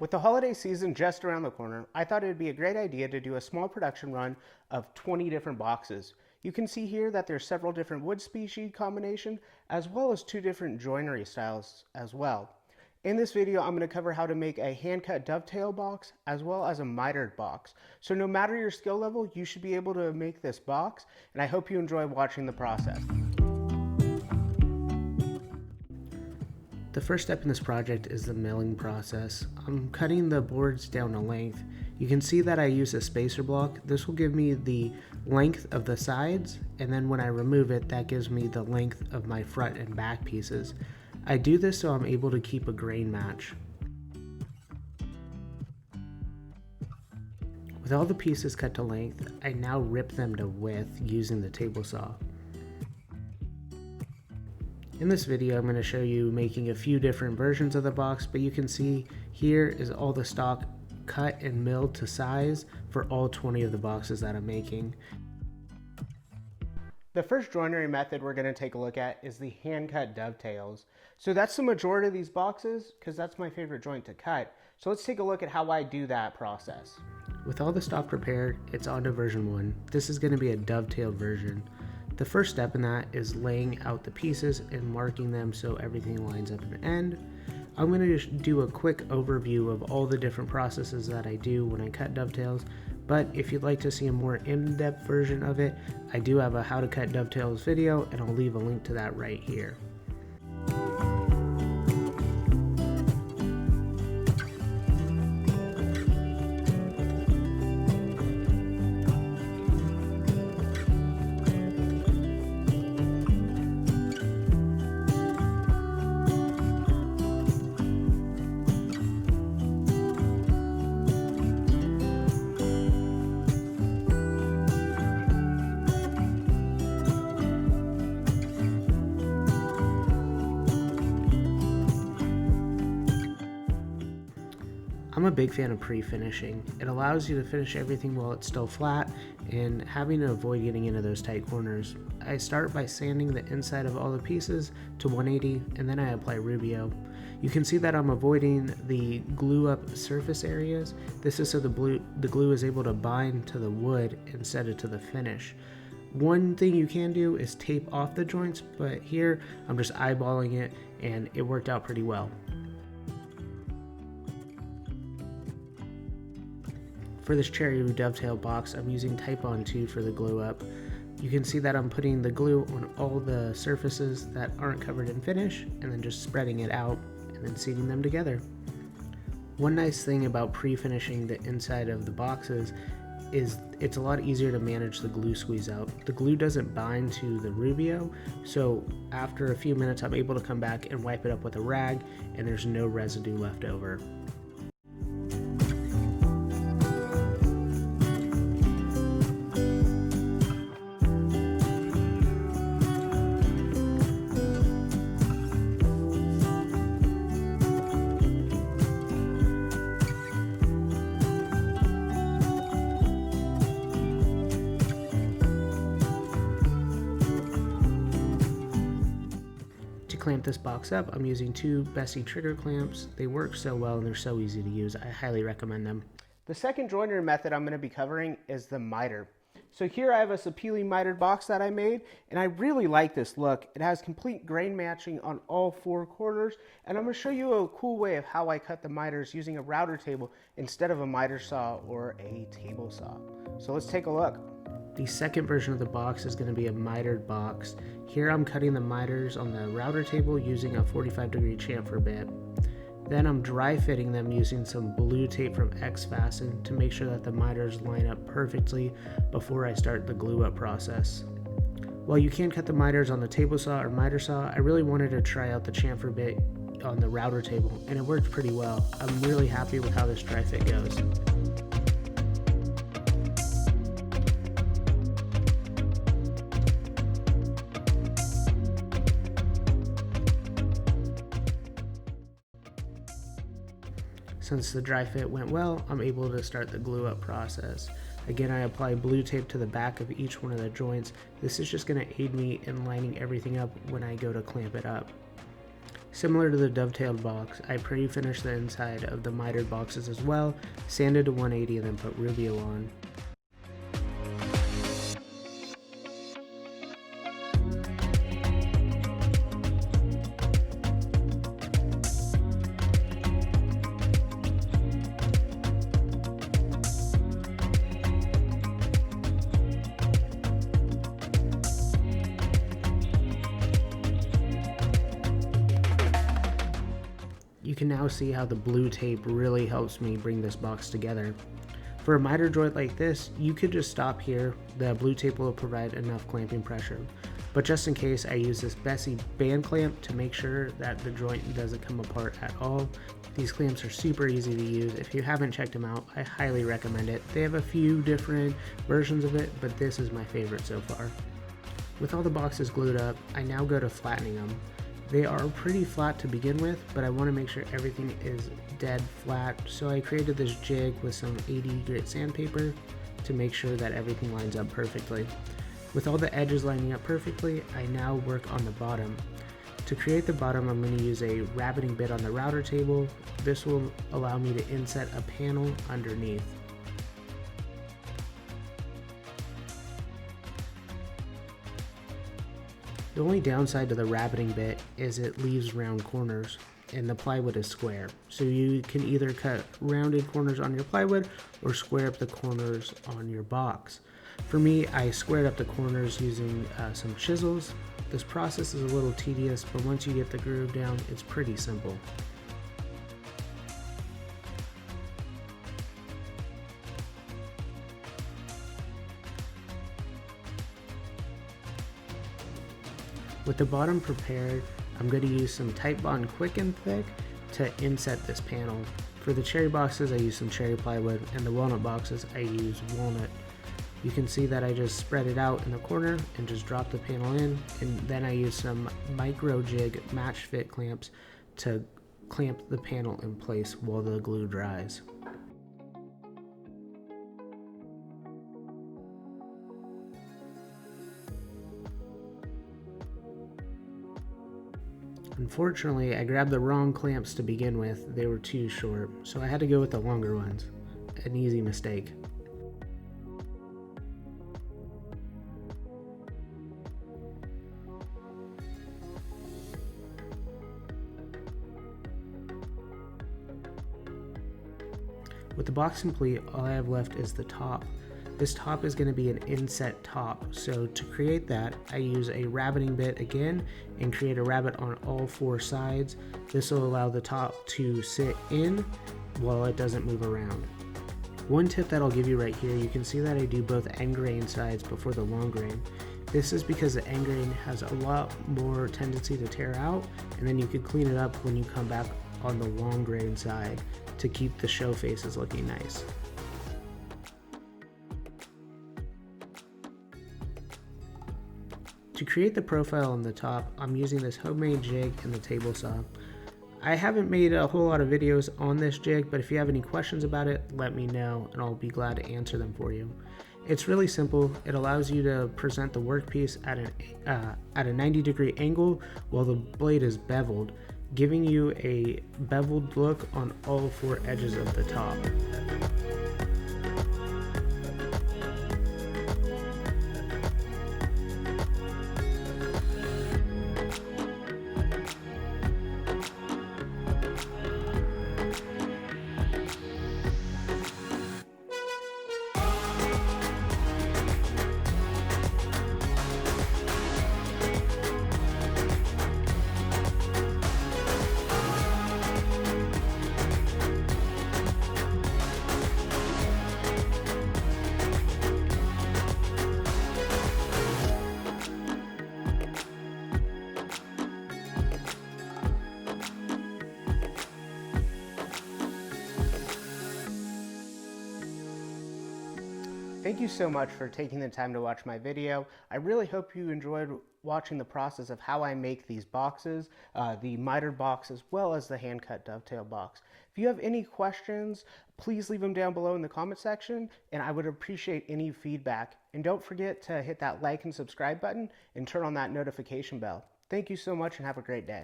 With the holiday season just around the corner, I thought it would be a great idea to do a small production run of 20 different boxes. You can see here that there's several different wood species combination as well as 2 different joinery styles as well. In this video, I'm going to cover how to make a hand-cut dovetail box as well as a mitered box. So no matter your skill level, you should be able to make this box, and I hope you enjoy watching the process. The first step in this project is the milling process. I'm cutting the boards down to length. You can see that I use a spacer block. This will give me the length of the sides, and then when I remove it, that gives me the length of my front and back pieces. I do this so I'm able to keep a grain match. With all the pieces cut to length, I now rip them to width using the table saw. In this video, I'm going to show you making a few different versions of the box, but you can see here is all the stock cut and milled to size for all 20 of the boxes that I'm making. The first joinery method we're going to take a look at is the hand-cut dovetails. So that's the majority of these boxes because that's my favorite joint to cut. So let's take a look at how I do that process. With all the stock prepared, it's on to version 1. This is going to be a dovetailed version. The first step in that is laying out the pieces and marking them so everything lines up in the end. I'm going to just do a quick overview of all the different processes that I do when I cut dovetails, but if you'd like to see a more in-depth version of it, I do have a how to cut dovetails video, and I'll leave a link to that right here. I'm a big fan of pre-finishing. It allows you to finish everything while it's still flat and having to avoid getting into those tight corners. I start by sanding the inside of all the pieces to 180 and then I apply Rubio. You can see that I'm avoiding the glue up surface areas. This is so the glue is able to bind to the wood instead of to the finish. One thing you can do is tape off the joints, but here I'm just eyeballing it and it worked out pretty well. For this cherry dovetail box, I'm using Type-On 2 for the glue up. You can see that I'm putting the glue on all the surfaces that aren't covered in finish and then just spreading it out and then seating them together. One nice thing about pre-finishing the inside of the boxes is it's a lot easier to manage the glue squeeze out. The glue doesn't bind to the Rubio, so after a few minutes I'm able to come back and wipe it up with a rag and there's no residue left over. To clamp this box up, I'm using 2 Bessie trigger clamps. They work so well and they're so easy to use. I highly recommend them. The second joinery method I'm going to be covering is the miter. So here I have a Sapele mitered box that I made, and I really like this look. It has complete grain matching on all 4 corners, and I'm going to show you a cool way of how I cut the miters using a router table instead of a miter saw or a table saw. So let's take a look. The second version of the box is going to be a mitered box. Here I'm cutting the miters on the router table using a 45-degree chamfer bit. Then I'm dry fitting them using some blue tape from X-Fasten to make sure that the miters line up perfectly before I start the glue up process. While you can cut the miters on the table saw or miter saw, I really wanted to try out the chamfer bit on the router table, and it worked pretty well. I'm really happy with how this dry fit goes. Since the dry fit went well, I'm able to start the glue up process. Again, I apply blue tape to the back of each one of the joints. This is just going to aid me in lining everything up when I go to clamp it up. Similar to the dovetailed box, I pre-finished the inside of the mitered boxes as well, sanded to 180 and then put Rubio on. You can now see how the blue tape really helps me bring this box together. For a miter joint like this, you could just stop here. The blue tape will provide enough clamping pressure. But just in case, I use this Bessie band clamp to make sure that the joint doesn't come apart at all. These clamps are super easy to use. If you haven't checked them out, I highly recommend it. They have a few different versions of it, but this is my favorite so far. With all the boxes glued up, I now go to flattening them. They are pretty flat to begin with, but I want to make sure everything is dead flat, so I created this jig with some 80 grit sandpaper to make sure that everything lines up perfectly. With all the edges lining up perfectly, I now work on the bottom. To create the bottom, I'm going to use a rabbiting bit on the router table. This will allow me to inset a panel underneath. The only downside to the rabbiting bit is it leaves round corners and the plywood is square. So you can either cut rounded corners on your plywood or square up the corners on your box. For me, I squared up the corners using some chisels. This process is a little tedious, but once you get the groove down, it's pretty simple. With the bottom prepared, I'm going to use some Titebond Quick and Thick to inset this panel. For the cherry boxes, I use some cherry plywood, and the walnut boxes, I use walnut. You can see that I just spread it out in the corner and just drop the panel in, and then I use some micro jig match fit clamps to clamp the panel in place while the glue dries. Unfortunately, I grabbed the wrong clamps to begin with. They were too short, so I had to go with the longer ones. An easy mistake. With the box complete, all I have left is the top. This top is going to be an inset top, so to create that, I use a rabbiting bit again and create a rabbet on all four sides. This will allow the top to sit in while it doesn't move around. One tip that I'll give you right here, you can see that I do both end grain sides before the long grain. This is because the end grain has a lot more tendency to tear out, and then you can clean it up when you come back on the long grain side to keep the show faces looking nice. To create the profile on the top, I'm using this homemade jig and the table saw. I haven't made a whole lot of videos on this jig, but if you have any questions about it, let me know and I'll be glad to answer them for you. It's really simple. It allows you to present the workpiece at a 90-degree angle while the blade is beveled, giving you a beveled look on all four edges of the top. Thank you so much for taking the time to watch my video. I really hope you enjoyed watching the process of how I make these boxes, the mitered box as well as the hand-cut dovetail box. If you have any questions, please leave them down below in the comment section, and I would appreciate any feedback. And don't forget to hit that like and subscribe button and turn on that notification bell. Thank you so much and have a great day.